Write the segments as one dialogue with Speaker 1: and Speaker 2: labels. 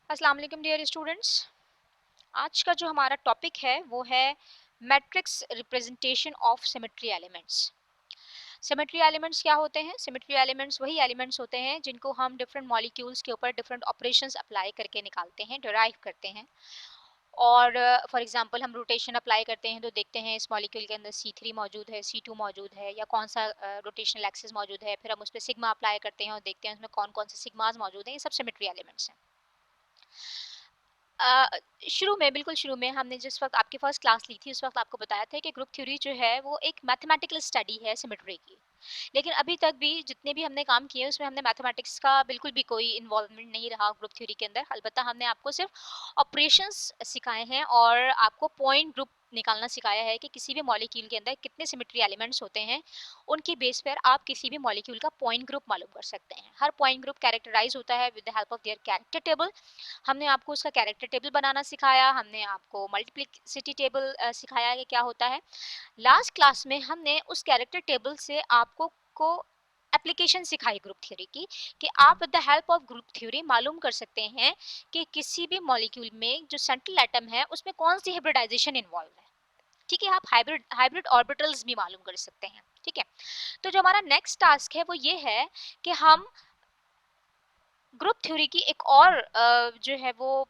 Speaker 1: अस्सलाम वालेकुम dear students. आज का जो हमारा टॉपिक है वो है matrix representation of symmetry elements. Symmetry elements क्या होते हैं? सिमेट्री एलिमेंट्स वही एलिमेंट्स होते हैं जिनको हम डिफरेंट मॉलिक्यूल्स के ऊपर डिफरेंट ऑपरेशंस अप्लाई करके निकालते हैं, डिराइव करते हैं। और फॉर एग्जांपल हम रोटेशन अप्लाई करते हैं तो देखते हैं इस मॉलिक्यूल के अंदर C3 मौजूद है, C2 मौजूद है, या कौन सा रोटेशनल एक्सिस मौजूद है। फिर हम उस पर सिग्मा अप्लाई करते हैं और देखते हैं उसमें कौन कौन से सिग्मास मौजूद हैं। ये सब सिमेट्री एलिमेंट्स हैं। अ, शुरू में बिल्कुल शुरू में हमने जिस वक़्त आपकी फर्स्ट क्लास ली थी उस वक़्त आपको बताया था कि ग्रुप थ्योरी जो है वो एक मैथमेटिकल स्टडी है सिमेट्री की। लेकिन अभी तक भी जितने भी हमने काम किए उसमें हमने मैथमेटिक्स का बिल्कुल भी कोई इन्वॉल्वमेंट नहीं रहा ग्रुप थ्योरी के अंदर। अलबत्ता हमने आपको सिर्फ ऑपरेशंस सिखाए हैं और आपको पॉइंट ग्रुप निकालना सिखाया है कि किसी भी मॉलिक्यूल के अंदर कितने सिमेट्री एलिमेंट्स होते हैं। उनकी बेस पर आप किसी भी मॉलिक्यूल का पॉइंट ग्रुप मालूम कर सकते हैं। हर पॉइंट ग्रुप कैरेक्टराइज होता है with the help of their character table. हमने आपको उसका कैरेक्टर टेबल बनाना सिखाया, हमने आपको मल्टीप्लिसिटी टेबल सिखाया कि क्या होता है। लास्ट क्लास में हमने उस कैरेक्टर टेबल से आपको को एप्लीकेशन सिखाई ग्रुप थ्योरी की, कि आप with the help of group theory मालूम कर सकते हैं कि किसी भी मॉलिक्यूल में जो सेंट्रल एटम है उसमें कौन सी हाइब्रिडाइजेशन इन्वॉल्व है। ठीक है, आप हाइब्रिड हाइब्रिड ऑर्बिटल्स भी मालूम कर सकते हैं। ठीक है, तो जो हमारा नेक्स्ट टास्क है वो ये है कि हम ग्रुप थ्योरी की एक और जो है वो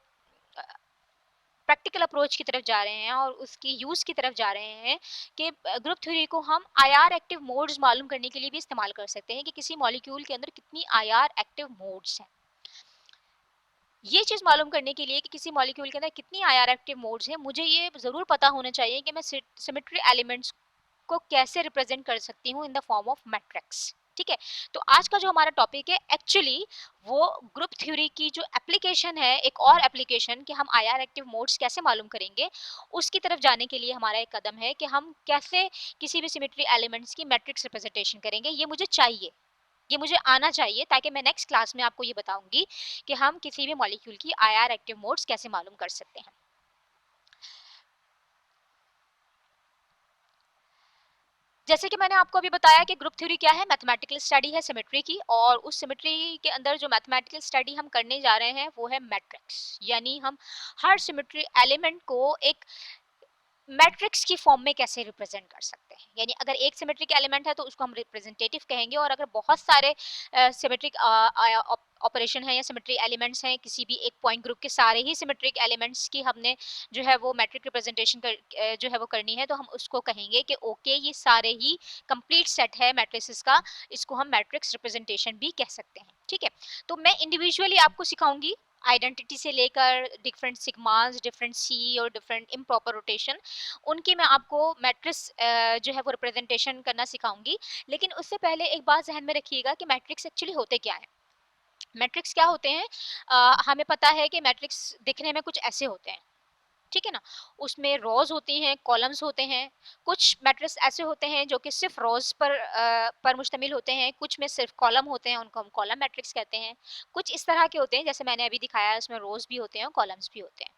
Speaker 1: प्रैक्टिकल अप्रोच की तरफ जा रहे हैं और उसकी यूज़ की तरफ जा रहे हैं कि ग्रुप थ्योरी को हम आईआर एक्टिव मोड्स मालूम करने के लिए भी इस्तेमाल कर सकते हैं कि किसी मॉलिक्यूल के अंदर कितनी आईआर एक्टिव मोड्स हैं। ये चीज़ मालूम करने के लिए कि किसी मॉलिक्यूल के अंदर कितनी आईआर एक्टिव मोड्स हैं, मुझे ये ज़रूर पता होना चाहिए कि मैं सिमेट्री एलिमेंट्स को कैसे रिप्रेजेंट कर सकती हूँ in the form of matrix. ठीक है, तो आज का जो हमारा टॉपिक है एक्चुअली वो ग्रुप थ्योरी की जो एप्लीकेशन है, एक और एप्लीकेशन कि हम आईआर एक्टिव मोड्स कैसे मालूम करेंगे, उसकी तरफ जाने के लिए हमारा एक कदम है कि हम कैसे किसी भी सिमेट्री एलिमेंट्स की मैट्रिक्स रिप्रेजेंटेशन करेंगे। ये मुझे चाहिए, ये मुझे आना चाहिए, ताकि मैं नेक्स्ट क्लास में आपको ये बताऊंगी कि हम किसी भी मॉलिक्यूल की आईआर एक्टिव मोड्स कैसे मालूम कर सकते हैं। जैसे कि मैंने आपको अभी बताया कि ग्रुप थ्योरी क्या है, मैथमेटिकल स्टडी है सिमेट्री की, और उस सिमेट्री के अंदर जो मैथमेटिकल स्टडी हम करने जा रहे हैं वो है मैट्रिक्स। यानी हम हर सिमेट्री एलिमेंट को एक मैट्रिक्स की फॉर्म में कैसे रिप्रेजेंट कर सकते हैं। यानी अगर एक सिमेट्रिक एलिमेंट है तो उसको हम रिप्रेजेंटेटिव कहेंगे, और अगर बहुत सारे सिमेट्रिक ऑपरेशन है या सिमेट्री एलिमेंट्स हैं किसी भी एक पॉइंट ग्रुप के, सारे ही सिमेट्रिक एलिमेंट्स की हमने जो है वो मैट्रिक रिप्रेजेंटेशन जो है वो करनी है, तो हम उसको कहेंगे कि ओके ये सारे ही कंप्लीट सेट है मैट्रिसेस का, इसको हम मैट्रिक्स रिप्रेजेंटेशन भी कह सकते हैं। ठीक है, तो मैं इंडिविजुअली आपको सिखाऊंगी आइडेंटिटी से लेकर डिफरेंट सिग्मास, डिफरेंट सी और डिफरेंट इम्प्रॉपर रोटेशन, उनकी मैं आपको मैट्रिक्स जो है वो रिप्रेजेंटेशन करना सिखाऊंगी। लेकिन उससे पहले एक बात ध्यान में रखिएगा कि मैट्रिक्स एक्चुअली होते क्या है। मैट्रिक्स क्या होते हैं? हमें पता है कि मैट्रिक्स दिखने में कुछ ऐसे होते हैं। ठीक है ना, उसमें रोज होती हैं, कॉलम्स होते हैं। कुछ मैट्रिक्स ऐसे होते हैं जो कि सिर्फ रोज पर मुश्तमिल होते हैं, कुछ में सिर्फ कॉलम होते हैं, उनको हम कॉलम मैट्रिक्स कहते हैं। कुछ इस तरह के होते हैं जैसे मैंने अभी दिखाया है, उसमें रोज भी होते हैं और कॉलम्स भी होते हैं।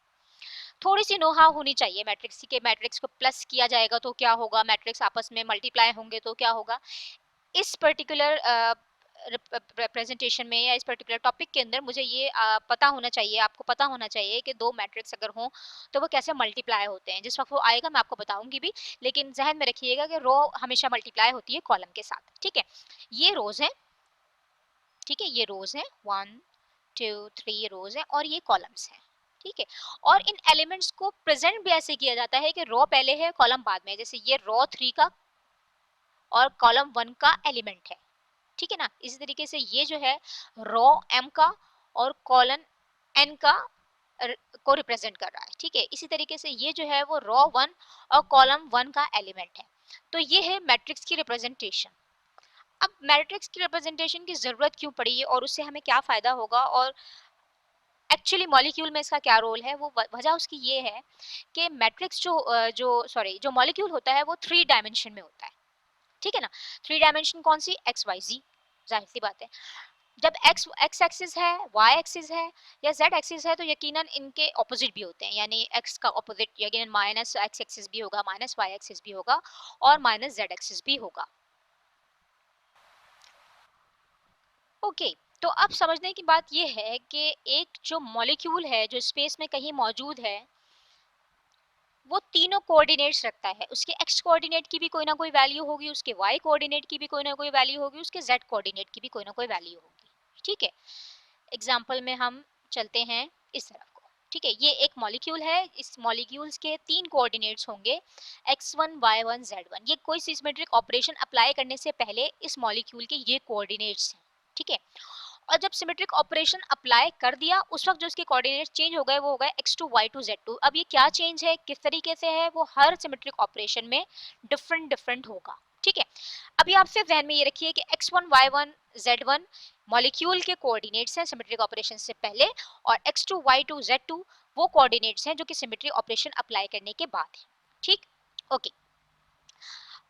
Speaker 1: थोड़ी सी नो हाउ होनी चाहिए मैट्रिक्स की, कि मैट्रिक्स को प्लस किया जाएगा तो क्या होगा, मैट्रिक्स आपस में मल्टीप्लाई होंगे तो क्या होगा। इस पर्टिकुलर प्रेजेंटेशन में या इस पर्टिकुलर टॉपिक के अंदर मुझे ये पता होना चाहिए, आपको पता होना चाहिए कि दो मैट्रिक्स अगर हों तो वो कैसे मल्टीप्लाई होते हैं। जिस वक्त वो आएगा मैं आपको बताऊंगी भी, लेकिन जहन में रखिएगा कि रो हमेशा मल्टीप्लाई होती है कॉलम के साथ। ठीक है, ये रोज है। ठीक है, ये रोज है, 1 2 3 रोज है और ये कॉलम्स हैं। ठीक है, और इन एलिमेंट्स को प्रेजेंट भी ऐसे किया जाता है कि रो पहले है कॉलम बाद में। जैसे ये रो 3 का और कॉलम 1 का एलिमेंट है। ठीक है ना, इसी तरीके से ये जो है रो m का और कॉलन n का को रिप्रेजेंट कर रहा है। ठीक है, इसी तरीके से ये जो है वो रो 1 और कॉलम 1 का एलिमेंट है। तो ये है मैट्रिक्स की रिप्रेजेंटेशन। अब मैट्रिक्स की रिप्रेजेंटेशन की जरूरत क्यों पड़ी है और उससे हमें क्या फायदा होगा, और एक्चुअली मॉलिक्यूल में इसका क्या रोल है, वो वजह उसकी ये है कि मैट्रिक्स जो मॉलिक्यूल होता है वो 3 डायमेंशन में होता है। ठीक है ना, 3 डायमेंशन कौन सी, एक्स वाई जी, जाहिर सी बात है। जब एक्स एक्स एक्सिस है, वाई एक्सिस है या जेड एक्सिस है तो यकीनन इनके ऑपोजिट भी होते हैं। यानी एक्स का ऑपोजिट यकीनन माइनस एक्स एक्सिस भी होगा, माइनस वाई एक्सिस भी होगा और माइनस जेड एक्सिस भी होगा। ओके, तो अब समझने की बात ये है कि एक जो मॉलिक्यूल है जो स्पेस में कहीं मौजूद है वो तीनों कोऑर्डिनेट्स रखता है। उसके एक्स कोऑर्डिनेट की भी कोई ना कोई वैल्यू होगी, उसके वाई कोऑर्डिनेट की भी कोई ना कोई वैल्यू होगी, उसके जेड कोऑर्डिनेट की भी कोई ना कोई वैल्यू होगी। ठीक है, एग्जाम्पल में हम चलते हैं इस तरफ को। ठीक है, ये एक मॉलिक्यूल है, इस मॉलिक्यूल्स के तीन कोऑर्डिनेट्स होंगे x1 y1 z1। ये कोई सिमेट्रिक ऑपरेशन अप्लाई करने से पहले इस मॉलिक्यूल के ये कोऑर्डिनेट्स हैं। ठीक है, और जब सिमेट्रिक ऑपरेशन अप्लाई कर दिया उस वक्त जो इसके कोऑर्डिनेट्स चेंज हो गए वो हो गए x2 y2 z2। अब ये क्या चेंज है, किस तरीके से है, वो हर सिमेट्रिक ऑपरेशन में डिफरेंट डिफरेंट होगा। ठीक है, अभी आप सिर्फ ध्यान में ये रखिए कि x1 y1 z1 मॉलिक्यूल के कोऑर्डिनेट्स हैं सिमेट्रिक ऑपरेशन से पहले, और x2 y2 z2 वो कोऑर्डिनेट्स हैं जो कि सिमेट्रिक ऑपरेशन अप्लाई करने के बाद है। ठीक, ओके।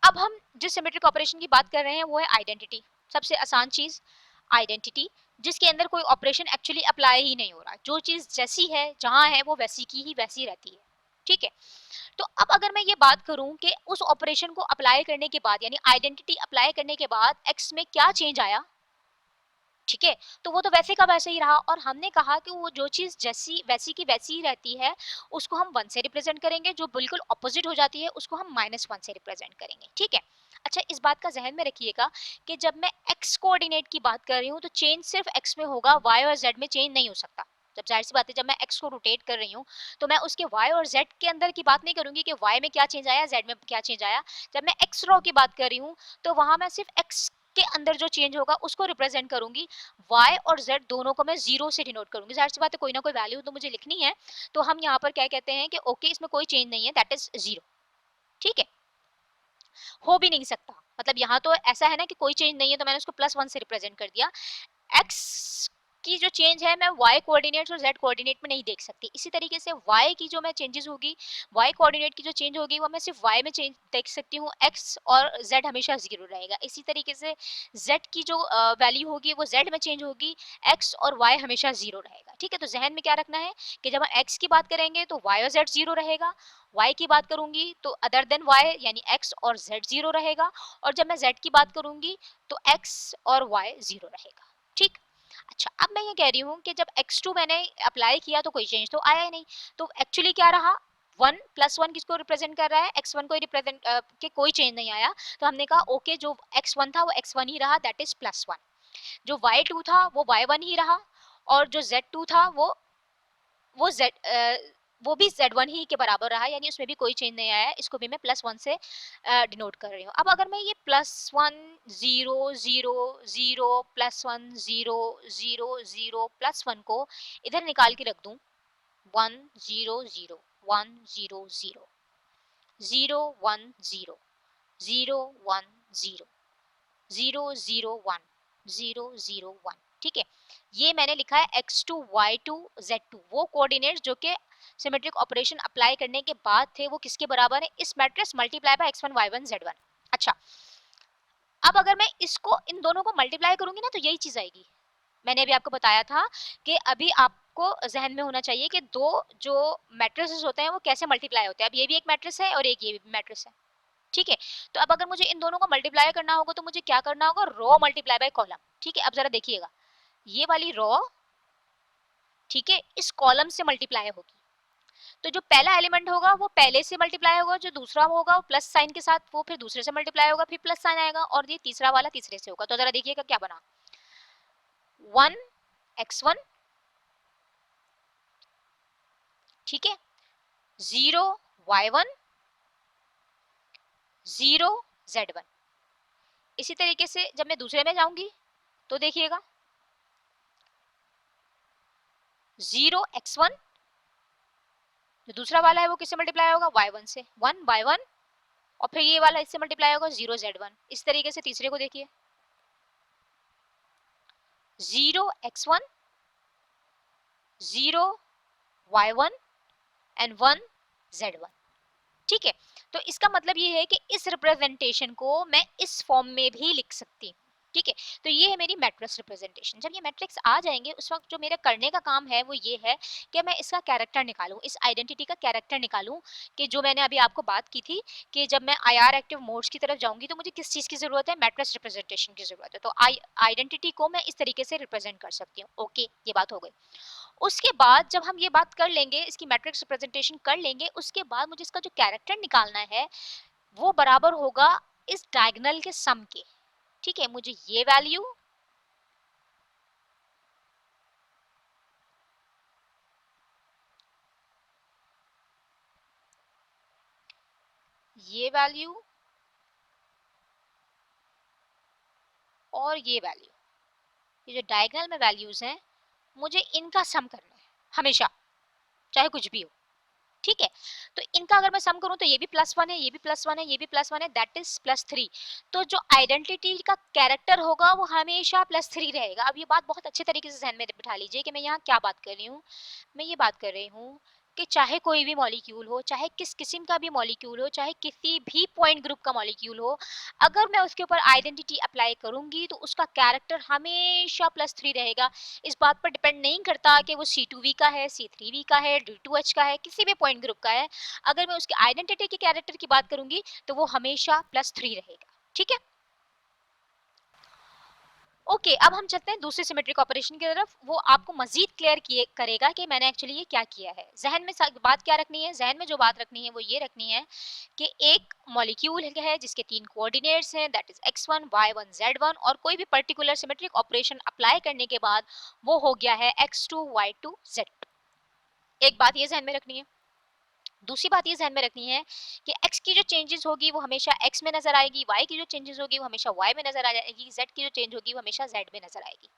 Speaker 1: अब हम जिस सिमेट्रिक ऑपरेशन की बात कर रहे हैं वो है आइडेंटिटी। सबसे आसान चीज आइडेंटिटी, जिसके अंदर कोई ऑपरेशन एक्चुअली अप्लाई ही नहीं हो रहा, जो चीज जैसी है जहां है वो वैसी की ही वैसी रहती है। ठीक है, तो अब अगर मैं ये बात करूं कि उस ऑपरेशन को अप्लाई करने के बाद यानी आइडेंटिटी अप्लाई करने के बाद एक्स में क्या चेंज आया, ठीक है, तो वो तो वैसे का वैसे ही रहा। और हमने कहा कि वो जो चीज जैसी वैसी की वैसी ही रहती है उसको हम 1 से रिप्रेजेंट करेंगे, जो बिल्कुल ऑपोजिट हो जाती है उसको हम -1 से रिप्रेजेंट करेंगे। ठीक है, अच्छा इस बात का जहन में रखिएगा कि जब मैं x कोऑर्डिनेट की बात कर रही हूँ तो चेंज सिर्फ x में होगा, y और z में चेंज नहीं हो सकता। जब जाहिर सी बात है जब मैं x को रोटेट कर रही हूँ तो मैं उसके y और z के अंदर की बात नहीं करूंगी कि y में क्या चेंज आया, z में क्या चेंज आया। जब मैं x रो की बात कर रही हूँ तो वहां मैं सिर्फ x के अंदर जो चेंज होगा उसको रिप्रेजेंट करूंगी, y और z दोनों को मैं जीरो से डिनोट करूंगी। जाहिर सी बात है कोई ना कोई वैल्यू तो मुझे लिखनी है, तो हम यहाँ पर क्या कहते हैं कि ओके इसमें कोई चेंज नहीं है, दैट इज जीरो। ठीक है, हो भी नहीं सकता, मतलब यहाँ तो ऐसा है ना कि कोई चेंज नहीं है तो मैंने उसको +1 से रिप्रेजेंट कर दिया। x की जो चेंज है मैं y कोऑर्डिनेट्स और z कोऑर्डिनेट में नहीं देख सकती। इसी तरीके से y की जो मैं चेंजेस होगी, y कोऑर्डिनेट की जो चेंज होगी वो मैं सिर्फ y में चेंज देख सकती हूँ, x और z हमेशा जीरो रहेगा। इसी तरीके से z की जो वैल्यू होगी वो z में चेंज होगी, x और y हमेशा जीरो रहेगा। ठीक है, तो जहन में क्या रखना है कि जब हम x की बात करेंगे तो y और z जीरो रहेगा, y की बात करूंगी तो अदर देन y यानी x और z जीरो रहेगा, और जब मैं z की बात करूंगी तो x और y जीरो रहेगा। ठीक, अच्छा अब मैं ये कह रही हूँ कि जब x2 मैंने अप्लाई किया तो कोई चेंज तो आया ही नहीं, तो एक्चुअली क्या रहा, 1 +1 किसको रिप्रेजेंट कर रहा है, x1 को रिप्रेजेंट के कोई चेंज नहीं आया। तो हमने कहा ओके जो x1 था वो x1 ही रहा, दैट इज +1। जो y2 था वो y1 ही रहा, और जो z2 था वो z वो भी z1 ही के बराबर रहा, यानी उसमें भी कोई चेंज नहीं आया। इसको भी मैं +1 से डिनोट कर रही हूँ। अब अगर मैं ये +1 0 0 0 +1 0 0 0 +1 को इधर निकाल के रख दूं, 1 0 0 1 0 0 0 1 0 0 1 0 0 0 1 0 0 1। ठीक है, ये मैंने लिखा है x2 y2 z2, वो कोऑर्डिनेट्स जो कि सिमेट्रिक ऑपरेशन अप्लाई करने के बाद थे वो किसके बराबर है, इस matrix multiply by x1 y1 z1। अच्छा, अब अगर मैं इसको इन दोनों को मल्टीप्लाई करूंगी ना तो यही चीज आएगी। मैंने अभी आपको बताया था कि अभी आपको जहन में होना चाहिए कि दो जो मैट्रिसेस होते हैं वो कैसे मल्टीप्लाई होते हैं। अब ये भी एक मैट्रिक्स है और एक ये भी मैट्रिक्स है। ठीक है, तो अब अगर मुझे इन दोनों को मल्टीप्लाई करना होगा तो मुझे क्या करना होगा, रो मल्टीप्लाई बाय कॉलम। ठीक है, अब जरा देखिएगा, ये वाली रो, ठीक है, इस कॉलम से मल्टीप्लाई होगी। तो जो पहला एलिमेंट होगा वो पहले से मल्टीप्लाई होगा, जो दूसरा होगा वो प्लस साइन के साथ वो फिर दूसरे से मल्टीप्लाई होगा, फिर प्लस साइन आएगा, और ये तीसरा वाला तीसरे से होगा। तो जरा देखिएगा क्या बना, 1 x1, ठीक है, 0 y1, 0 z1। इसी तरीके से जब मैं दूसरे में जाऊंगी तो देखिएगा 0 x1, जो दूसरा वाला है वो किससे मल्टीप्लाई होगा, y1 से, 1 y1, और फिर ये वाला इससे मल्टीप्लाई होगा 0 z1। इस तरीके से तीसरे को देखिए 0 x1, 0 y1 एंड 1 z1। ठीक है, तो इसका मतलब ये है कि इस रिप्रेजेंटेशन को मैं इस फॉर्म में भी लिख सकती हूँ। ठीक है। तो ये है मेरी मैट्रिक्स रिप्रेजेंटेशन। जब ये मैट्रिक्स आ जाएंगे उस वक्त जो मेरा करने का काम है वो ये है कि मैं इसका कैरेक्टर निकालूं, इस आइडेंटिटी का कैरेक्टर निकालूं, कि जो मैंने अभी आपको बात की थी कि जब मैं IR एक्टिव मोड्स की तरफ जाऊंगी तो मुझे किस चीज की जरूरत है, मैट्रिक्स रिप्रेजेंटेशन की जरूरत है। तो आइडेंटिटी को मैं इस तरीके से रिप्रेजेंट कर सकती हूँ। ओके, ये बात हो गई। उसके बाद जब हम ये बात कर लेंगे, इसकी मैट्रिक्स रिप्रेजेंटेशन कर लेंगे, उसके बाद मुझे इसका जो कैरेक्टर निकालना है वो बराबर होगा इस डायगोनल के सम के। ठीक है, मुझे ये वैल्यू, ये वैल्यू और ये वैल्यू, ये जो डायगोनल में वैल्यूज हैं मुझे इनका सम करना है हमेशा, चाहे कुछ भी हो। ठीक है, तो इनका अगर मैं सम करूं तो ये भी +1 है, ये भी +1 है, ये भी +1 है, दैट इज +3। तो जो आइडेंटिटी का कैरेक्टर होगा वो हमेशा +3 रहेगा। अब ये बात बहुत अच्छे तरीके से ध्यान में बिठा लीजिए कि मैं यहाँ क्या बात कर रही हूँ। मैं ये बात कर रही हूँ कि चाहे कोई भी मॉलिक्यूल हो, चाहे किस किस्म का भी मॉलिक्यूल हो, चाहे किसी भी पॉइंट ग्रुप का मॉलिक्यूल हो, अगर मैं उसके ऊपर आइडेंटिटी अप्लाई करूंगी तो उसका कैरेक्टर हमेशा +3 रहेगा। इस बात पर डिपेंड नहीं करता कि वो C2V का है, C3V का है, D2H का है, किसी भी पॉइंट ग्रुप का है। अगर मैं उसके आइडेंटिटी के कैरेक्टर की बात करूंगी तो वो हमेशा +3 रहेगा। ठीक है। ओके, अब हम चलते हैं दूसरे सिमेट्रिक ऑपरेशन की तरफ। वो आपको मजीद क्लियर किए करेगा कि मैंने एक्चुअली ये क्या किया है। जहन में बात क्या रखनी है, जहन में जो बात रखनी है वो ये रखनी है कि एक मॉलिक्यूल है जिसके 3 कोऑर्डिनेट्स हैं, that is x1 y1 z1, और कोई भी पर्टिकुलर सिमेट्रिक ऑपरेशन अप्लाई करने के बाद वो हो गया है x2 y2 z2। एक बात ये जहन में रखनी है। दूसरी बात ये ध्यान में रखनी है कि x की जो चेंजेस होगी वो हमेशा x में नजर आएगी, y की जो चेंजेस होगी वो हमेशा y में नजर आ जाएगी, z की जो चेंज होगी वो हमेशा z में नजर आएगी।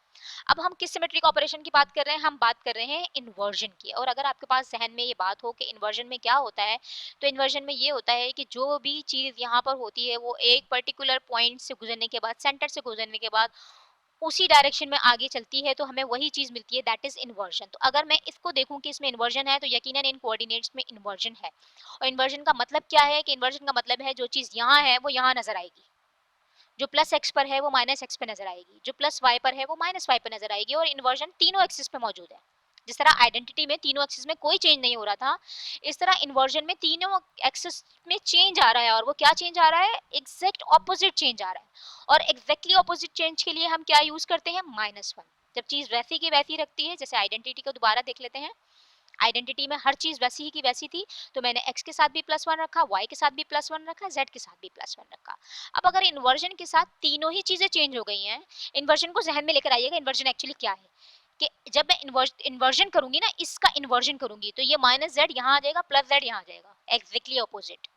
Speaker 1: अब हम किस सिमेट्रिक ऑपरेशन की बात कर रहे हैं, हम बात कर रहे हैं इन्वर्जन की। और अगर आपके पास जहन में ये बात हो कि इन्वर्जन में क्या होता है, तो इन्वर्जन में ये होता है कि जो भी चीज यहाँ पर होती है वो एक पर्टिकुलर पॉइंट से गुजरने के बाद, सेंटर से गुजरने के बाद उसी डायरेक्शन में आगे चलती है तो हमें वही चीज मिलती है, दैट इज इन्वर्जन। तो अगर मैं इसको देखूं कि इसमें इन्वर्जन है तो यकीनन इन कोऑर्डिनेट्स में इन्वर्जन है। और इन्वर्जन का मतलब क्या है, कि इन्वर्जन का मतलब है जो चीज यहाँ है वो यहाँ नजर आएगी, जो +x पर है वो -x पे नजर आएगी, जो +y पर है वो -y पे नजर आएगी। और इन्वर्जन तीनों एक्सिस पे मौजूद है। जिस तरह आइडेंटिटी में तीनों एक्सिस में कोई चेंज नहीं हो रहा था, इस तरह इन्वर्जन में तीनों एक्सिस में चेंज आ रहा है। और वो क्या चेंज आ रहा है, एग्जैक्ट ऑपोजिट चेंज आ रहा है। और एग्जैक्टली ऑपोजिट चेंज के लिए हम क्या यूज करते हैं, -1। जब चीज वैसी की वैसी रखती है, जैसे आइडेंटिटी को दोबारा देख लेते हैं, आइडेंटिटी में हर चीज वैसी ही की वैसी थी, तो मैंने x के साथ भी +1 रखा, y के साथ भी +1 रखा, z के साथ भी +1 रखा। अब अगर इन्वर्जन के साथ तीनों ही चीजें चेंज हो गई हैं, इन्वर्जन को जहन में लेकर आइएगा, इन्वर्जन एक्चुअली क्या है, कि जब मैं इन्वर्जन करूंगी ना, इसका इन्वर्जन करूंगी तो ये -z यहाँ आ जाएगा, +z यहाँ आ जाएगा, एग्जैक्टली ऑपोजिट।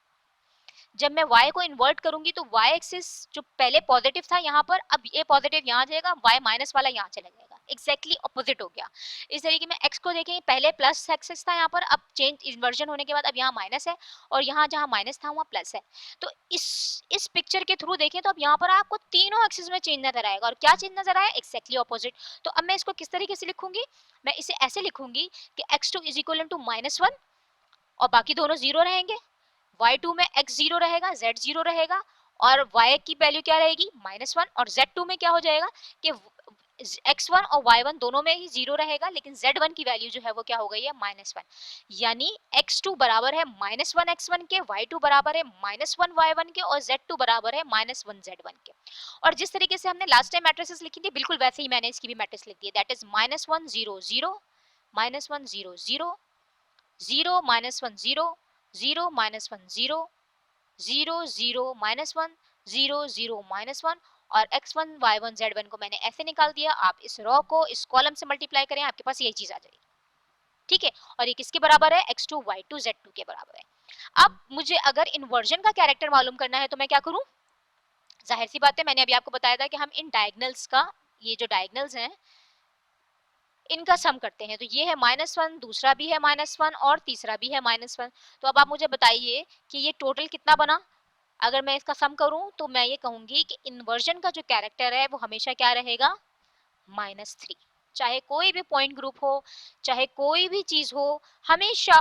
Speaker 1: जब मैं y को इन्वर्ट करूंगी तो y एक्सिस जो पहले पॉजिटिव था यहाँ पर, अब ये पॉजिटिव यहाँ जाएगा, y माइनस वाला यहाँ चला जाएगा, एग्जैक्टली ऑपोजिट हो गया। इस तरीके में x को देखें, पहले प्लस एक्सिस था यहाँ पर, अब चेंज इन्वर्जन होने के बाद अब यहाँ माइनस है, और यहाँ जहाँ माइनस था वहाँ प्लस है। तो इस पिक्चर के थ्रू देखें तो अब यहाँ पर आपको तीनों एक्सिस में चेंज नजर आएगा। और क्या चेंज नजर आया, एक्जैक्टली ऑपोजिट। तो अब मैं इसको किस तरीके से लिखूंगी, मैं इसे ऐसे लिखूंगी कि x2 इज इक्वल टू -1 और बाकी दोनों जीरो रहेंगे, y2 में x जीरो रहेगा, z जीरो रहेगा, और y की वैल्यू क्या रहेगी, -1। और z2 में क्या हो जाएगा कि x1 और y1 दोनों में ही जीरो रहेगा, लेकिन z1 की वैल्यू जो है वो क्या हो गई है, -1। यानी x2 बराबर है -1 x1 के, y2 बराबर है -1 y1 के, और z2 बराबर है -1 z1 के। और जिस तरीके से हमने लास्ट टाइम मैट्रिसेस लिखी थी, बिल्कुल वैसे ही मैंने इसकी भी मैट्रिक्स लिख दी है, दैट इज -1 0 0 -1 0 0 0 -1 0 0 -1 0 0 0 -1 0 0 -1। और x1 y1 z1 को मैंने ऐसे निकाल दिया। आप इस रो को इस कॉलम से मल्टीप्लाई करें, आपके पास यही चीज आ जाएगी। ठीक है, और ये किसके बराबर है, x2 y2 z2 के बराबर है। अब मुझे अगर इन्वर्जन का कैरेक्टर मालूम करना है तो मैं क्या करूं, जाहिर सी बात है, मैंने अभी आपको बताया था कि हम इन डायगनल्स का, ये जो डायगनल्स हैं इनका सम करते हैं। तो ये है -1, दूसरा भी है -1 और तीसरा भी है -1। तो अब आप मुझे बताइए कि ये टोटल कितना बना। अगर मैं इसका सम करूं तो मैं ये कहूंगी कि इन्वर्जन का जो कैरेक्टर है वो हमेशा क्या रहेगा, -3। चाहे कोई भी पॉइंट ग्रुप हो, चाहे कोई भी चीज हो, हमेशा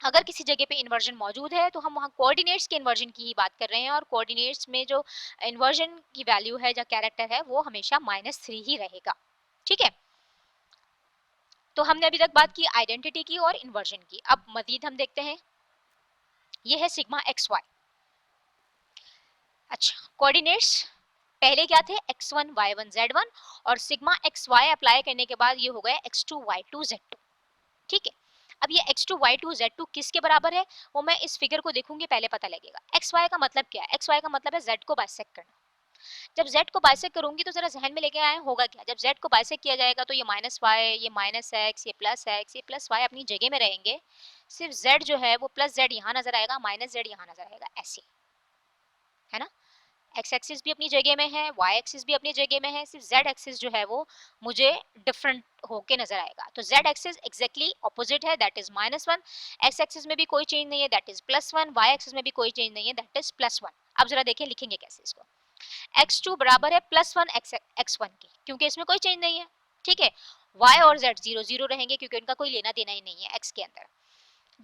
Speaker 1: अगर किसी जगह पे इन्वर्जन मौजूद है तो हम वहाँ कोऑर्डिनेट्स के इन्वर्जन की ही बात कर रहे हैं, और कोऑर्डिनेट्स में जो इन्वर्जन की वैल्यू है या कैरेक्टर है वो हमेशा -3 ही रहेगा। ठीक है, तो हमने अभी तक बात की आइडेंटिटी की और इन्वर्जन की। अब मजीद हम देखते हैं, ये है सिग्मा एक्स वाई। अच्छा, कोऑर्डिनेट्स पहले क्या थे, x1 y1 z1, और सिग्मा एक्स वाई अप्लाई करने के बाद ये हो गया x2 y2 z2। ठीक है, अब ये x2 y2 z2 किसके बराबर है वो मैं इस फिगर को देखूंगी पहले पता लगेगा। एक्स वाई का मतलब क्या है, एक्स वाई का मतलब है z को बाइसेक्ट करना। जब z को बाइसेक्ट करूंगी तो जरा जहन में लेके आए होगा क्या, जब z को बाइसेक्ट किया जाएगा तो ये -y, ये -x, ये +x, ये +y अपनी जगह में रहेंगे। सिर्फ z जो है वो +z यहाँ नजर आएगा, -z यहाँ नजर आएगा, ऐसे, है ना। एक्स एक्सिस भी अपनी जगह में है, वाई एक्सिस भी अपनी जगह में है, सिर्फ जेड एक्सिस जो है वो मुझे डिफरेंट होके नजर आएगा। तो जेड एक्सिस एग्जैक्टली ऑपोजिट है, दैट इज -1। एक्स एक्सिस में भी कोई चेंज नहीं है, दैट इज +1। वाई एक्सिस में भी कोई चेंज नहीं है, दैट इज +1। अब जरा देखिए लिखेंगे कैसे इसको। x2 बराबर है +1 x1 के, क्योंकि इसमें कोई चेंज नहीं है। ठीक है, y और z 0 0 रहेंगे क्योंकि उनका कोई लेना देना ही नहीं है x के अंदर।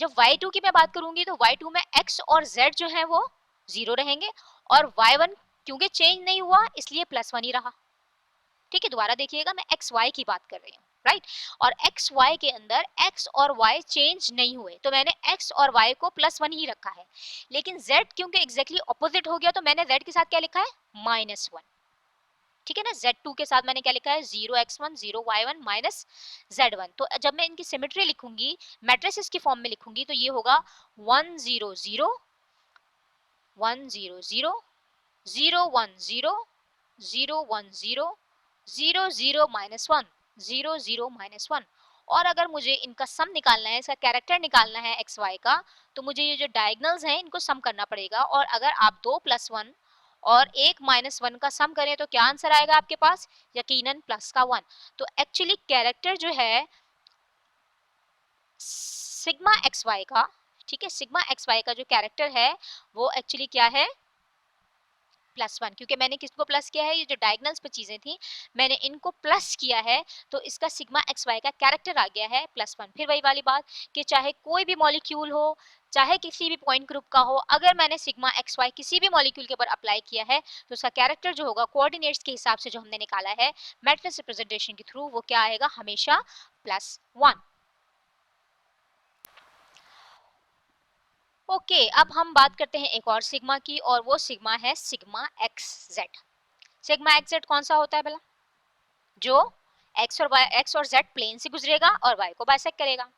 Speaker 1: जब y2 की मैं बात करूंगी तो y2 में x और z जो है वो 0 रहेंगे, और y1 क्योंकि चेंज नहीं हुआ इसलिए +1 ही रहा। ठीक है, दोबारा देखिएगा, मैं एक्स वाई की बात कर रही हूँ, राइट। और एक्स वाई के अंदर एक्स और वाई चेंज नहीं हुए तो मैंने एक्स और वाई को +1 ही रखा है। लेकिन जेड क्योंकि एग्जैक्टली ऑपोजिट हो गया तो मैंने जेड के साथ क्या लिखा है, -1। ठीक है ना, Z2 के साथ मैंने क्या लिखा है, 0x1 0y1 -z1। तो जब मैं इनकी सिमेट्री लिखूंगी, मैट्रिसेस की फॉर्म में लिखूंगी तो ये होगा 1 0 0 1 0 0 0 1 0 0 1 0 0 0 -1 0 0 -1। और अगर मुझे इनका सम निकालना है, इसका कैरेक्टर निकालना है एक्स वाई का, तो मुझे ये जो डायगनल्स हैं इनको सम करना पड़ेगा। और अगर आप 2 + 1 और 1 -1 का सम करें तो क्या आंसर आएगा आपके पास, यकीनन प्लस का 1। तो एक्चुअली कैरेक्टर जो है सिग्मा एक्स वाई का, ठीक है, सिग्मा एक्स वाई का जो कैरेक्टर है वो एक्चुअली क्या है, +1। क्योंकि मैंने किसको प्लस किया है, ये जो डायगनल्स पे चीजें थी मैंने इनको प्लस किया है, तो इसका सिग्मा एक्स वाई का कैरेक्टर आ गया है +1। फिर वही वाली बात कि चाहे कोई भी मॉलिक्यूल हो, चाहे किसी भी पॉइंट ग्रुप का हो, अगर मैंने सिग्मा एक्स वाई किसी भी मॉलिक्यूल के ऊपर अप्लाई किया है तो उसका कैरेक्टर जो होगा कोऑर्डिनेट्स के हिसाब से जो हमने निकाला है मैट्रिक्स रिप्रेजेंटेशन के थ्रू, वो क्या आएगा, हमेशा +1। ओके, अब हम बात करते हैं एक और सिग्मा की, और वो सिग्मा है sigma x Z. Sigma x Z कौन सा होता है भला, जो एक्स और जेड प्लेन से गुजरेगा और वाई को बाइसेक्ट करेगा।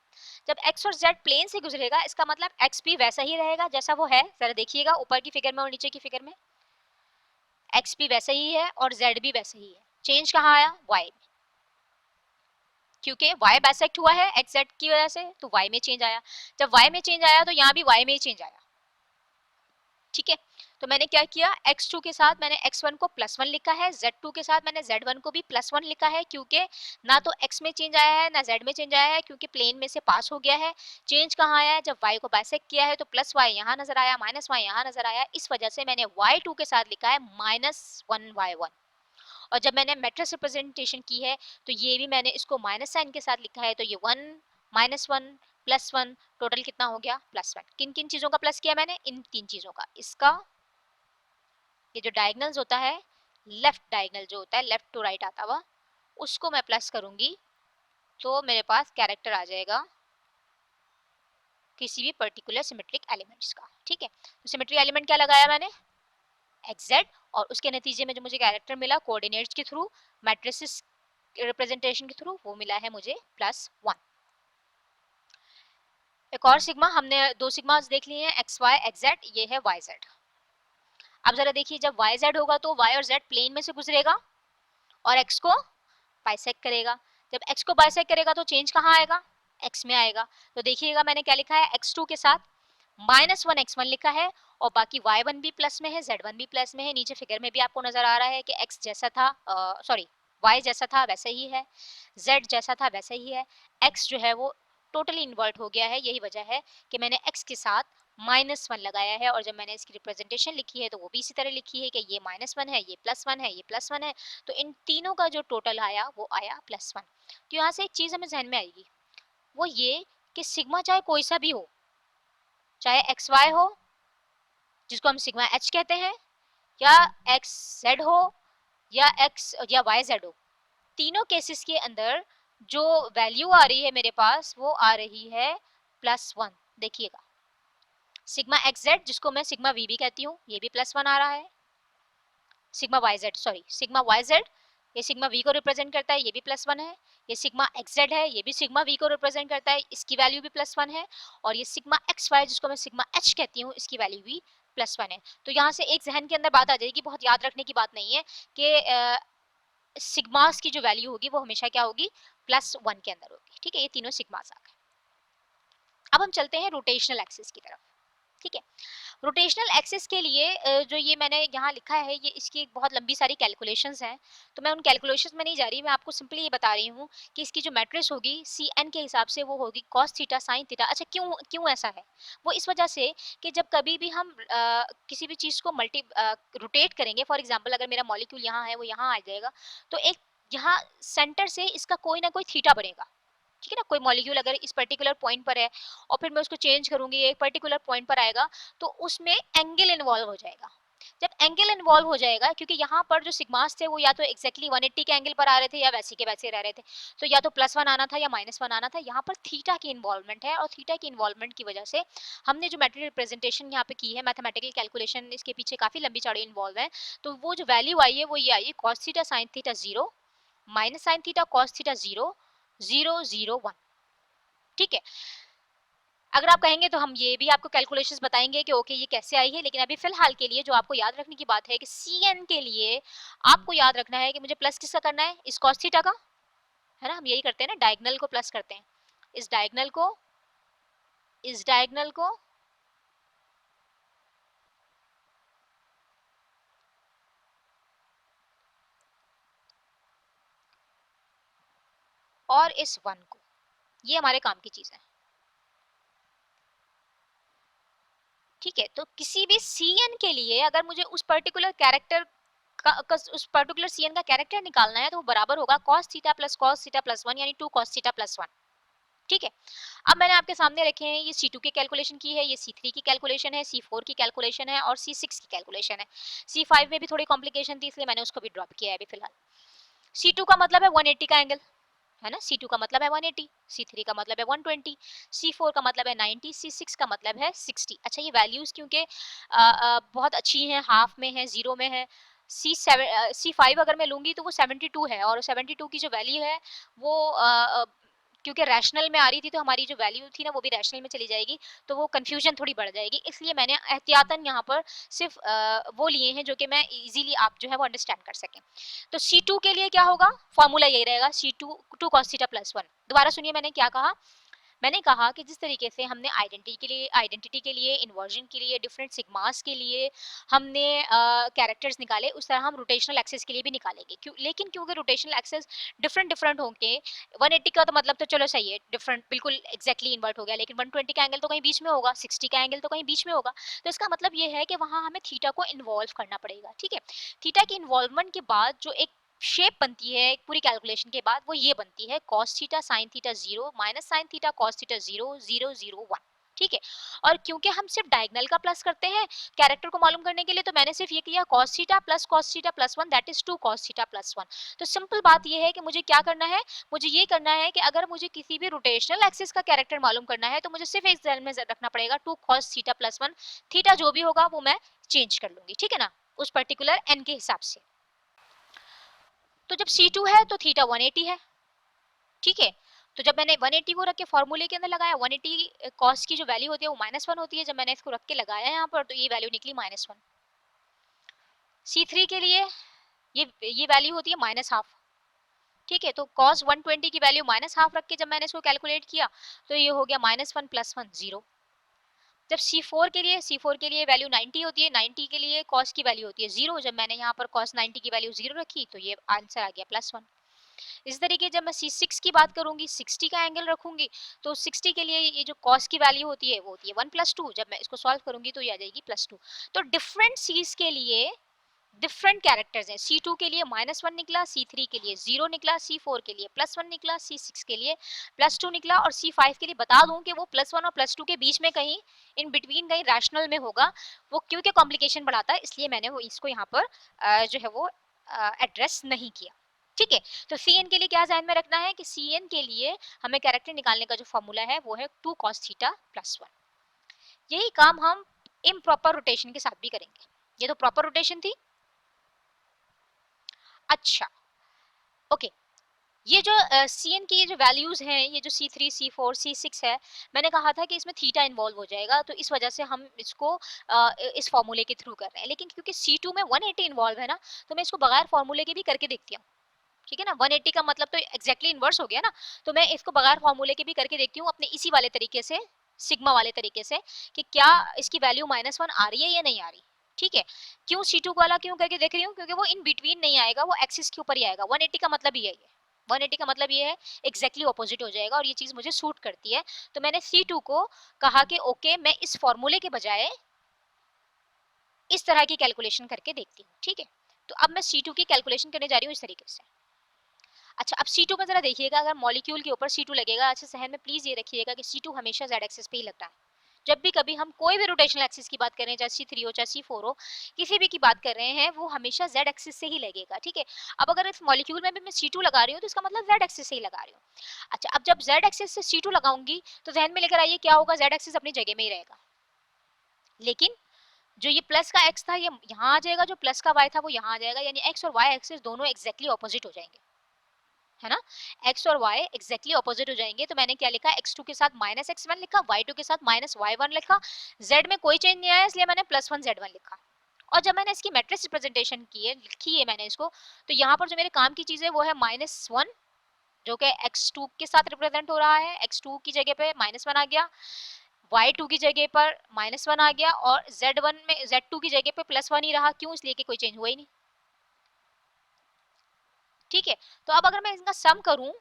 Speaker 1: जब एक्स और जेड प्लेन से गुजरेगा इसका मतलब एक्स भी वैसा ही रहेगा जैसा वो है, जरा देखिएगा ऊपर की फिगर में और नीचे की फिगर में, एक्स भी वैसा ही है और जेड भी वैसा ही है। चेंज कहाँ आया, वाई में, क्योंकि वाई बाइसेक्ट हुआ है एक्स जेड की वजह से तो वाई में चेंज आया। जब वाई में चेंज आया तो यहाँ भी वाई में ही चेंज आया। ठीक है, तो मैंने क्या किया, x2 के साथ मैंने x1 को +1 लिखा है, z2 के साथ मैंने z1 को भी +1 लिखा है, क्योंकि ना तो x में चेंज आया है ना z में चेंज आया है, क्योंकि प्लेन में से पास हो गया है। चेंज कहाँ आया है, जब y को बाइसेक्ट किया है तो +y यहाँ नजर आया, -y यहाँ नजर आया, इस वजह से मैंने y2 के साथ लिखा है -1y1। और जब मैंने मैट्रिक्स रिप्रेजेंटेशन की है तो ये भी मैंने इसको माइनस साइन के साथ लिखा है, तो ये 1 -1 +1 टोटल कितना हो गया, +1। किन किन चीजों का प्लस किया मैंने, इन 3 चीजों का। इसका ये जो डायगनल्स होता है, लेफ्ट डायगनल जो होता है, लेफ्ट टू राइट आता हुआ, उसको मैं प्लस करूंगी तो मेरे पास कैरेक्टर आ जाएगा किसी भी पर्टिकुलर सिमेट्रिक एलिमेंट्स का। ठीक है, तो सिमेट्रिक एलिमेंट क्या लगाया मैंने, एक्स और उसके नतीजे में जो मुझे कैरेक्टर मिला कोऑर्डिनेट्स के थ्रू, मैट्रिसेस रिप्रेजेंटेशन के थ्रू, वो मिला है मुझे +1। एक और सिग्मा, हमने 2 सिग्मास देख लिए हैं, एक्स वाई एक्स जेड, ये है वाई जेड। अब जरा देखिए, जब वाई जेड होगा तो वाई और जेड प्लेन में से गुजरेगा और एक्स को बाइसेक्ट करेगा। जब एक्स को बाइसेक्ट करेगा तो चेंज कहाँ आएगा, एक्स में आएगा। तो देखिएगा मैंने क्या लिखा है, x2 के साथ -1 x1 लिखा है, और बाकी y1 भी प्लस में है, z1 भी प्लस में है। नीचे फिगर में भी आपको नजर आ रहा है कि x जैसा था, सॉरी y जैसा था वैसा ही है, z जैसा था वैसा ही है, x जो है वो टोटली इन्वर्ट हो गया है। यही वजह है कि मैंने x के साथ -1 लगाया है, और जब मैंने इसकी रिप्रेजेंटेशन लिखी है तो वो भी इसी तरह लिखी है कि ये -1 है, ये +1 है, ये +1 है। तो इन तीनों का जो टोटल आया वो आया +1। तो यहाँ से एक चीज हमें जहन में आएगी, वो ये कि सिग्मा चाहे कोई सा भी हो, चाहे एक्स वाई हो जिसको हम सिग्मा एच कहते हैं, या एक्स जेड हो, या एक्स या वाई जेड हो, तीनों केसेस के अंदर जो वैल्यू आ रही है मेरे पास वो आ रही है +1। देखिएगा सिग्मा एक्स जेड जिसको मैं सिग्मा वी भी कहती हूँ ये भी +1 आ रहा है, sigma Y Z sorry sigma Y Z ये सिग्मा वी को रिप्रेजेंट करता है, ये भी +1 है। ये सिग्मा एक्स जेड है, ये भी सिग्मा वी को रिप्रेजेंट करता है, इसकी वैल्यू भी +1 है। और ये सिग्मा एक्स वाई जिसको मैं सिग्मा एच कहती हूँ इसकी वैल्यू भी +1 है। तो यहाँ से एक जहन के अंदर बात आ जाएगी, बहुत याद रखने की बात नहीं है कि सिग्मास की जो वैल्यू होगी वो हमेशा क्या होगी, +1 के अंदर होगी। ठीक है, ये तीनों सिग्मास आ गए। अब हम चलते हैं रोटेशनल एक्सिस की तरफ। ठीक है, रोटेशनल एक्सिस के लिए जो ये मैंने यहाँ लिखा है ये इसकी बहुत लंबी सारी कैलकुलेशंस हैं, तो मैं उन कैलकुलेशंस में नहीं जा रही, मैं आपको सिंपली ये बता रही हूँ कि इसकी जो मैट्रिक्स होगी सी एन के हिसाब से वो होगी कॉस थीटा साइन थीटा। अच्छा क्यों क्यों ऐसा है, वो इस वजह से कि जब कभी भी हम किसी भी चीज़ को रोटेट करेंगे, फॉर एग्जाम्पल अगर मेरा मॉलिक्यूल यहाँ है वो यहाँ आ जाएगा, तो एक यहाँ सेंटर से इसका कोई ना कोई थीटा बनेगा। ठीक है ना, कोई मॉलिक्यूल अगर इस पर्टिकुलर पॉइंट पर है और फिर मैं उसको चेंज करूंगी एक पर्टिकुलर पॉइंट पर आएगा, तो उसमें एंगल इन्वॉल्व हो जाएगा। जब एंगल इन्वॉल्व हो जाएगा, क्योंकि यहाँ पर जो सिग्मास थे वो या तो एक्जैक्टली 180 के एंगल पर आ रहे थे या वैसे के वैसे रह रहे थे, तो या तो +1 आना था या -1 आना था। यहाँ पर थीटा की इन्वॉल्वमेंट है और थीटा की इन्वॉल्वमेंट की वजह से हमने जो मैट्रिक रिप्रेजेंटेशन यहाँ पे की है, मैथमेटिकल कैलकुलेशन इसके पीछे काफी लंबी चौड़ी इन्वॉल्व है, तो वो जो वैल्यू आई है वो ये आई cos theta sine theta 0 minus sine theta cos theta 0 0 0 1। ठीक है, अगर आप कहेंगे तो हम ये भी आपको कैलकुलेशंस बताएंगे कि ओके ये कैसे आई है, लेकिन अभी फिलहाल के लिए जो आपको याद रखने की बात है कि सी एन के लिए आपको याद रखना है कि मुझे प्लस किसका करना है, इस कॉस थीटा का, है ना, हम यही करते हैं ना, डायगोनल को प्लस करते हैं, इस डायगोनल को, इस डायगोनल को, और इस 1 को, ये हमारे काम की चीज है। ठीक है, तो किसी भी सी एन के लिए अगर मुझे उस पर्टिकुलर कैरेक्टर उस पर्टिकुलर सी एन का कैरेक्टर निकालना है तो वो बराबर होगा cos थीटा प्लस 1 यानी 2 cos थीटा प्लस 1। ठीक है, अब मैंने आपके सामने रखे हैं, ये C2 की कैलकुलेशन की है, ये C3 की कैलकुलेशन है, C4 की कैलकुलेशन है और C6 की कैलकुलेशन है। C5 में भी थोड़ी कॉम्प्लिकेशन थी इसलिए मैंने उसको भी ड्रॉप किया है अभी फिलहाल। C2 का मतलब है 180 का एंगल, है ना, C2 का मतलब है 180, C3 का मतलब है 120, C4 का मतलब है 90, C6 का मतलब है 60। अच्छा ये वैल्यूज क्योंकि बहुत अच्छी हैं, हाफ में है, जीरो में है, C5 अगर मैं लूंगी तो वो 72 है और 72 की जो वैल्यू है वो क्योंकि रैशनल में आ रही थी तो हमारी जो वैल्यू थी ना वो भी रैशनल में चली जाएगी, तो वो कंफ्यूजन थोड़ी बढ़ जाएगी, इसलिए मैंने एहतियातन यहाँ पर सिर्फ वो लिए हैं जो कि मैं इजीली आप जो है वो अंडरस्टैंड कर सकें। तो C2 के लिए क्या होगा, फॉर्मूला यही रहेगा C2 2 cos थीटा प्लस 1। दोबारा सुनिए मैंने क्या कहा, मैंने कहा कि जिस तरीके से हमने आइडेंटिटी के लिए इन्वर्जन के लिए डिफरेंट सिग्मास के लिए हमने कैरेक्टर्स निकाले, उस तरह हम रोटेशनल एक्सेस के लिए भी निकालेंगे। लेकिन क्योंकि रोटेशनल एक्सेस डिफरेंट डिफरेंट होंगे, 180 का तो मतलब तो चलो सही है, डिफरेंट बिल्कुल एग्जैक्टली इन्वर्ट हो गया, लेकिन 120 का एंगल तो कहीं बीच में होगा, 60 का एंगल तो कहीं बीच में होगा, तो इसका मतलब ये है कि वहां हमें थीटा को इन्वॉल्व करना पड़ेगा। ठीक है, थीटा की इन्वॉल्वमेंट के बाद जो एक शेप बनती है एक पूरी कैलकुलेशन के बाद, वो ये बनती है cos theta sin theta 0 minus sin theta cos theta 0 0 0 1। ठीक है, और क्योंकि हम सिर्फ डायगोनल का प्लस करते हैं कैरेक्टर को मालूम करने के लिए, तो मैंने सिर्फ ये किया cos theta plus 1 that is 2 cos theta plus 1। तो सिंपल बात ये है कि मुझे क्या करना है, मुझे ये करना है कि अगर मुझे किसी भी रोटेशनल एक्सिस का कैरेक्टर मालूम करना है तो मुझे सिर्फ एक ध्यान में रखना पड़ेगा 2 cos थीटा प्लस 1, थीटा जो भी होगा वो मैं चेंज कर लूंगी। ठीक है ना, उस पर्टिकुलर n के हिसाब से। तो जब C2 है तो थीटा 180 है। ठीक है, तो जब मैंने 180 को रख के फॉर्मूले के अंदर लगाया, 180 कॉस की जो वैल्यू होती है वो -1 होती है, जब मैंने इसको रख के लगाया यहाँ पर तो ये वैल्यू निकली -1। C3 के लिए ये वैल्यू होती है -1/2। ठीक है, तो cos 120 की वैल्यू -1/2 रख के जब मैंने इसको कैलकुलेट किया तो ये हो गया -1 + 1 0। जब C4 के लिए वैल्यू 90 होती है, 90 के लिए cos की वैल्यू होती है 0, जब मैंने यहाँ पर cos 90 की वैल्यू 0 रखी तो ये आंसर आ गया +1। इस तरीके जब मैं C6 की बात करूंगी, 60 का एंगल रखूंगी, तो 60 के लिए ये जो cos की वैल्यू होती है वो होती है 1 + 2, जब मैं इसको सॉल्व करूंगी तो ये आ जाएगी +2। तो डिफरेंट सीज के लिए डिफरेंट कैरेक्टर्स हैं। C2 के लिए -1 निकला, C3 के लिए 0 निकला, C4 के लिए +1 निकला, C6 के लिए +2 निकला और C5 के लिए बता दूं कि वो +1 और +2 के बीच में कहीं इन बिटवीन कहीं रैशनल में होगा। वो क्योंकि कॉम्प्लिकेशन बढ़ाता है इसलिए मैंने वो इसको यहाँ पर जो है वो एड्रेस नहीं किया। ठीक है, तो Cn के लिए क्या ध्यान में रखना है कि Cn के लिए हमें कैरेक्टर निकालने का जो फॉर्मूला है वो है 2 cos थीटा +1। यही काम हम इम्प्रॉपर रोटेशन के साथ भी करेंगे। ये तो प्रॉपर रोटेशन थी। अच्छा, ओके, ये जो Cn की ये जो वैल्यूज हैं, ये जो C3, C4, C6 है, मैंने कहा था कि इसमें थीटा इन्वॉल्व हो जाएगा, तो इस वजह से हम इसको इस फॉर्मूले के थ्रू कर रहे हैं। लेकिन क्योंकि C2 में 180 इन्वॉल्व है ना, तो मैं इसको बगैर फॉर्मूले के भी करके देखती हूँ। ठीक है ना, 180 का मतलब तो एग्जैक्टली इन्वर्स हो गया ना, तो मैं इसको बगैर फॉर्मूले के भी करके देखती हूँ अपने इसी वाले तरीके से, सिग्मा वाले तरीके से, कि क्या इसकी वैल्यू -1 आ रही है या नहीं आ रही। ठीक है, क्यों C2 वाला क्यों करके देख रही हूँ, क्योंकि वो इन बिटवीन नहीं आएगा, वो एक्सिस के ऊपर ही आएगा। 180 का मतलब ये है, 180 का मतलब ये है एग्जैक्टली ऑपोजिट हो जाएगा और ये चीज मुझे सूट करती है। तो मैंने C2 को कहा कि ओके, मैं इस फॉर्मूले के बजाय इस तरह की कैलकुलेशन करके देखती हूँ। ठीक है, तो अब मैं C2 की कैलकुलेशन करने जा रही हूँ इस तरीके से। अच्छा, अब C2 में जरा देखिएगा, अगर मॉलिक्यूल के ऊपर C2 लगेगा, अच्छा सहन में प्लीज ये रखिएगा कि C2 हमेशा Z एक्सिस पे ही लगता है। जब भी कभी हम कोई भी रोटेशनल एक्सिस की बात कर रहे हैं, चाहे C3 हो चाहे C4 हो, किसी भी की बात कर रहे हैं, वो हमेशा Z एक्सिस से ही लगेगा। ठीक है, अब अगर इस मॉलिक्यूल में भी मैं C2 लगा रही हूँ तो इसका मतलब Z एक्सिस से ही लगा रही हूँ। अच्छा, अब जब Z एक्सिस से C2 लगाऊंगी तो जहन में लेकर आइए क्या होगा, Z एक्सिस अपनी जगह में ही रहेगा, लेकिन जो ये प्लस का x था ये यहाँ आ जाएगा, जो प्लस का y था वो यहाँ आ जाएगा, यानी x और y एक्सिस दोनों एग्जैक्टली ऑपोजिट हो जाएंगे, है ना। x और y एग्जैक्टली ऑपोजिट हो जाएंगे, तो मैंने क्या लिखा, x2 के साथ -x1 लिखा, y2 के साथ -y1 लिखा, z में कोई चेंज नहीं आया इसलिए मैंने +1 z1 लिखा। और जब मैंने इसकी मैट्रिक्स रिप्रेजेंटेशन की है, लिखी है मैंने इसको, तो यहाँ पर जो मेरे काम की चीज है वो है -1, जो कि x2 के साथ रिप्रेजेंट हो रहा है, x2 की जगह पे -1 आ गया, y2 की जगह पर -1 आ गया और z1 में z2 की जगह पे +1 ही रहा। क्यों, इसलिए कि कोई चेंज हुआ ही नहीं। ठीक है, तो अब अगर मैं इनका सम करूं,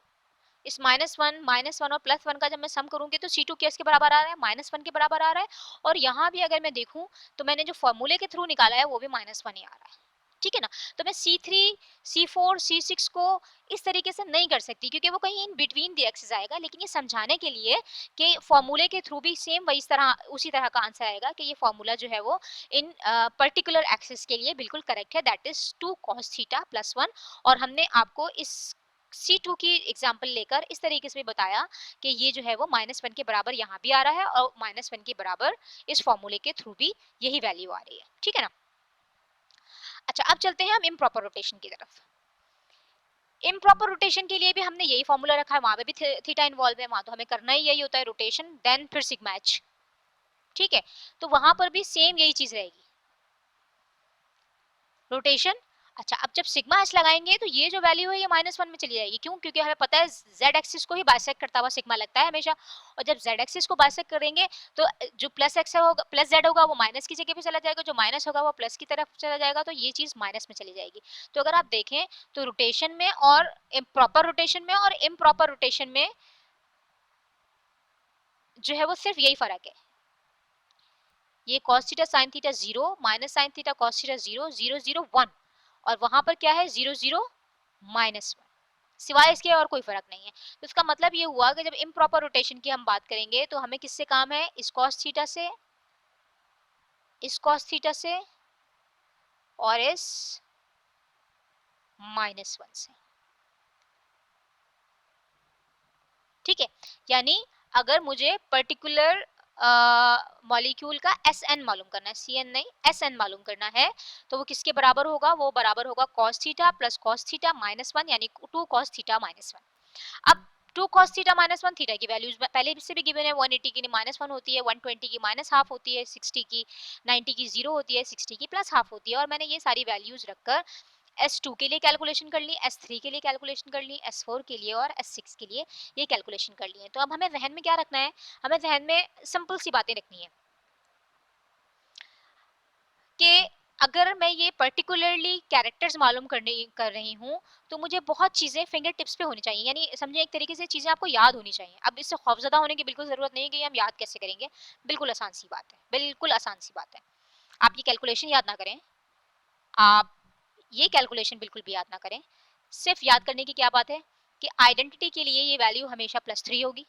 Speaker 1: इस -1 और +1 का जब मैं सम करूंगी तो C2 किसके बराबर आ रहा है, -1 के बराबर आ रहा है। और यहाँ भी अगर मैं देखूं तो मैंने जो फॉर्मूले के थ्रू निकाला है वो भी -1 ही आ रहा है। ठीक है ना, तो मैं C3, C4, C6 को इस तरीके से नहीं कर सकती क्योंकि वो कहीं इन बिटवीन द एक्सिस आएगा, लेकिन ये समझाने के लिए कि फॉर्मूले के थ्रू भी सेम वही तरह उसी तरह का आंसर आएगा कि ये फॉर्मूला जो है वो इन पर्टिकुलर एक्सिस के लिए बिल्कुल करेक्ट है, दैट इज 2 cos थीटा +1। और हमने आपको इस C2 की एग्जाम्पल लेकर इस तरीके से भी बताया कि ये जो है वो -1 के बराबर यहाँ भी आ रहा है और -1 के बराबर इस फॉर्मूले के थ्रू भी यही वैल्यू आ रही है। ठीक है ना। अच्छा, अब चलते हैं हम इम्प्रॉपर रोटेशन की तरफ। इम्प्रॉपर रोटेशन के लिए भी हमने यही फॉर्मूला रखा है, वहां पे भी थीटा इन्वॉल्व है, वहां तो हमें करना ही यही होता है, रोटेशन देन फिर सिग्मा एच। ठीक है, तो वहां पर भी सेम यही चीज रहेगी, रोटेशन। अच्छा, अब जब सिग्मा एच लगाएंगे तो ये जो वैल्यू है ये -1 में चली जाएगी। क्यों, क्योंकि हमें पता है z एक्सिस को ही बाइसेक्ट करता हुआ सिग्मा लगता है हमेशा, और जब z एक्सिस को बाइसेक्ट करेंगे तो जो प्लस एक्स होगा, प्लस z होगा वो माइनस की जगह पे चला जाएगा, जो माइनस होगा वो प्लस की तरफ चला जाएगा, तो ये चीज माइनस में चली जाएगी। तो अगर आप देखें तो रोटेशन में और प्रॉपर रोटेशन में और इम्प्रॉपर रोटेशन में जो है वो सिर्फ यही फर्क है, ये cos theta sin theta 0 minus sin theta cos theta 0 0 0 1, और वहां पर क्या है 0 0 -1, सिवाय इसके और कोई फर्क नहीं है। तो इसका मतलब ये हुआ कि जब इम्प्रॉपर रोटेशन की हम बात करेंगे तो हमें किससे काम है, इस cos थीटा से, इस cos थीटा से और इस -1 से। ठीक है, यानी अगर मुझे पर्टिकुलर मॉलिक्यूल का SN मालूम करना है, CN नहीं SN मालूम करना है, तो वो किसके बराबर होगा, वो बराबर होगा cos theta plus cos theta -1, यानी 2 cos थीटा -1। अब 2 cos थीटा -1 थीटा की वैल्यूज पहले से भी गिवन है, 180 की -1 होती है, 120 की -1/2 होती है, 60 की 90 की 0 होती है, 60 की +1/2 होती है, और मैंने ये सारी वैल्यूज रखकर S2 के लिए कैलकुलेशन कर ली, S3 के लिए कैलकुलेशन कर ली, S4 के लिए और S6 के लिए ये कैलकुलेशन कर ली है। तो अब हमें जहन में क्या रखना है, हमें जहन में सिंपल सी बातें रखनी है कि अगर मैं ये पर्टिकुलरली कैरेक्टर्स मालूम कर रही हूँ तो मुझे बहुत चीज़ें फिंगर टिप्स पे होनी चाहिए, यानी समझे एक तरीके से चीज़ें आपको याद होनी चाहिए। अब इससे खौफजदा होने की बिल्कुल ज़रूरत नहीं है कि हम याद कैसे करेंगे, बिल्कुल आसान सी बात है, बिल्कुल आसान सी बात है। आप ये कैलकुलेशन याद ना करें, आप ये कैलकुलेशन बिल्कुल भी याद ना करें। सिर्फ याद करने की क्या बात है कि आइडेंटिटी के लिए ये वैल्यू हमेशा +3 होगी।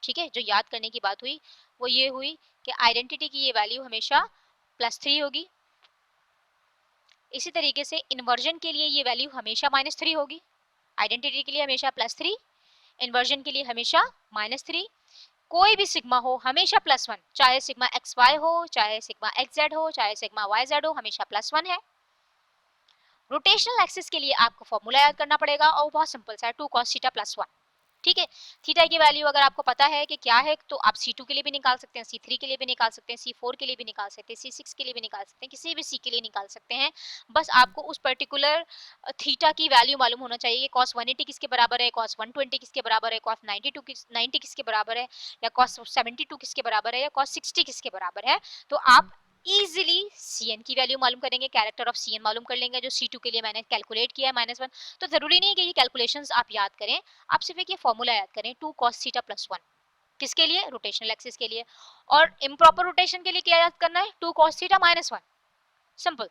Speaker 1: ठीक है, जो याद करने की बात हुई वो ये हुई कि आइडेंटिटी की ये वैल्यू हमेशा +3 होगी। इसी तरीके से इन्वर्जन के लिए ये वैल्यू हमेशा -3 होगी। आइडेंटिटी के लिए हमेशा +3, इन्वर्जन के लिए हमेशा -3। कोई भी सिग्मा हो हमेशा +1, चाहे सिग्मा XY हो, चाहे सिग्मा XZ हो, चाहे सिग्मा YZ हो, हमेशा +1 है। रोटेशनल एक्सिस के लिए आपको फॉर्मूला याद करना पड़ेगा और बहुत सिंपल सा है, 2 cos थीटा +1। ठीक है, थीटा की वैल्यू अगर आपको पता है कि क्या है तो आप C2 के लिए भी निकाल सकते हैं, C3 के लिए भी निकाल सकते हैं, C4 के लिए भी निकाल सकते हैं, C6 के लिए भी निकाल सकते हैं, किसी भी C के लिए निकाल सकते हैं। बस आपको उस पर्टिकुलर थीटा की वैल्यू मालूम होना चाहिए कि cos 180 किसके बराबर है, cos 120 किसके बराबर है, cos 90 किसके बराबर है, या cos 72 किसके बराबर है, या cos 60 किसके बराबर है। तो आप इजीली Cn की वैल्यू मालूम करेंगे, कैरेक्टर ऑफ Cn मालूम कर लेंगे जो C2 के लिए मैंने कैलकुलेट किया है -1। तो जरूरी नहीं है कि ये कैलकुलेशंस आप याद करें, आप सिर्फ एक ये फॉर्मूला याद करें, 2 cos थीटा +1। किसके लिए? रोटेशनल एक्सिस के लिए। और इम्प्रॉपर रोटेशन के लिए क्या याद करना है? 2 cos theta -1। Simple,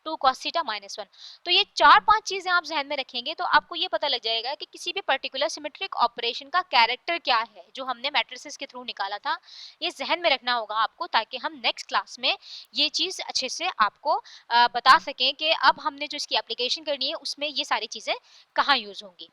Speaker 1: 2 cos theta -1। तो ये 4-5 चीजें आप ध्यान में रखेंगे तो आपको ये पता लग जाएगा कि किसी भी पर्टिकुलर सिमेट्रिक ऑपरेशन का कैरेक्टर क्या है, जो हमने मैट्रिसेस के थ्रू निकाला था। ये ध्यान में रखना होगा आपको, ताकि हम नेक्स्ट क्लास में ये चीज अच्छे से आपको बता सकें कि अब हमने जो इसकी एप्लीकेशन करनी है उसमें ये सारी चीजें कहाँ यूज होंगी।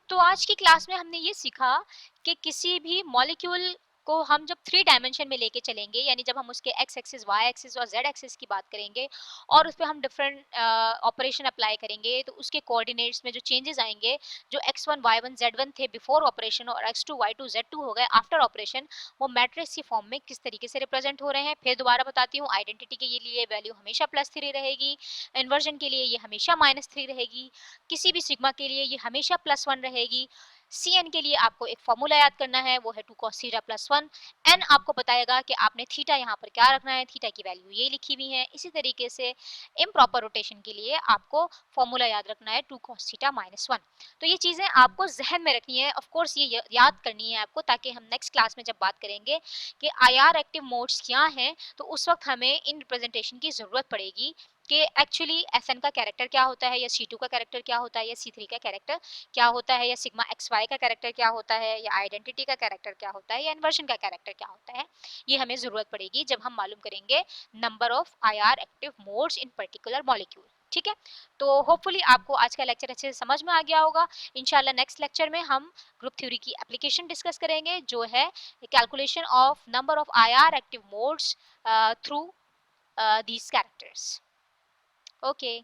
Speaker 1: तो आज की क्लास में हमने ये सीखा कि किसी भी मॉलिक्यूल को हम जब 3 डायमेंशन में लेके चलेंगे, यानी जब हम उसके एक्स एक्सिस, वाई एक्सिस और जेड एक्सिस की बात करेंगे और उस पे हम डिफरेंट ऑपरेशन अप्लाई करेंगे, तो उसके कोऑर्डिनेट्स में जो चेंजेस आएंगे, जो x1 y1 z1 थे बिफोर ऑपरेशन और x2 y2 z2 हो गए आफ्टर ऑपरेशन, वो मैट्रिक्स की फॉर्म में किस तरीके से रिप्रेजेंट हो रहे हैं। फिर दोबारा बताती हूँ, आइडेंटिटी के लिए वैल्यू हमेशा +3 रहेगी, इन्वर्जन के लिए ये हमेशा -3 रहेगी, किसी भी सिग्मा के लिए ये हमेशा +1 रहेगी। Cn के लिए आपको एक फॉर्मूला याद करना है, वो है 2 cos थीटा +1। n आपको बताएगा कि आपने थीटा यहाँ पर क्या रखना है, थीटा की वैल्यू ये लिखी हुई है। इसी तरीके से इम्प्रॉपर रोटेशन के लिए आपको फॉर्मूला याद रखना है 2 cos थीटा -1। तो ये चीजें आपको जहन में रखनी है, ऑफ कोर्स ये याद करनी है आपको, ताकि हम नेक्स्ट क्लास में जब बात करेंगे कि IR एक्टिव मोड्स क्या हैं, तो उस वक्त हमें इन रिप्रेजेंटेशन की जरूरत पड़ेगी कि एक्चुअली Sn का कैरेक्टर क्या होता है, या C2 का कैरेक्टर क्या होता है, या C3 का कैरेक्टर क्या होता है, या सिग्मा XY का कैरेक्टर क्या होता है, या आइडेंटिटी का कैरेक्टर क्या होता है, या इन्वर्जन का कैरेक्टर क्या होता है। ये हमें जरूरत पड़ेगी जब हम मालूम करेंगे number of IR active modes in particular molecule. ठीक है, तो होपफुली आपको आज का लेक्चर अच्छे से समझ में आ गया होगा। इंशाल्लाह नेक्स्ट लेक्चर में हम ग्रुप थ्योरी की एप्लीकेशन डिस्कस करेंगे, जो है calculation of number of IR active modes through these characters. Okay.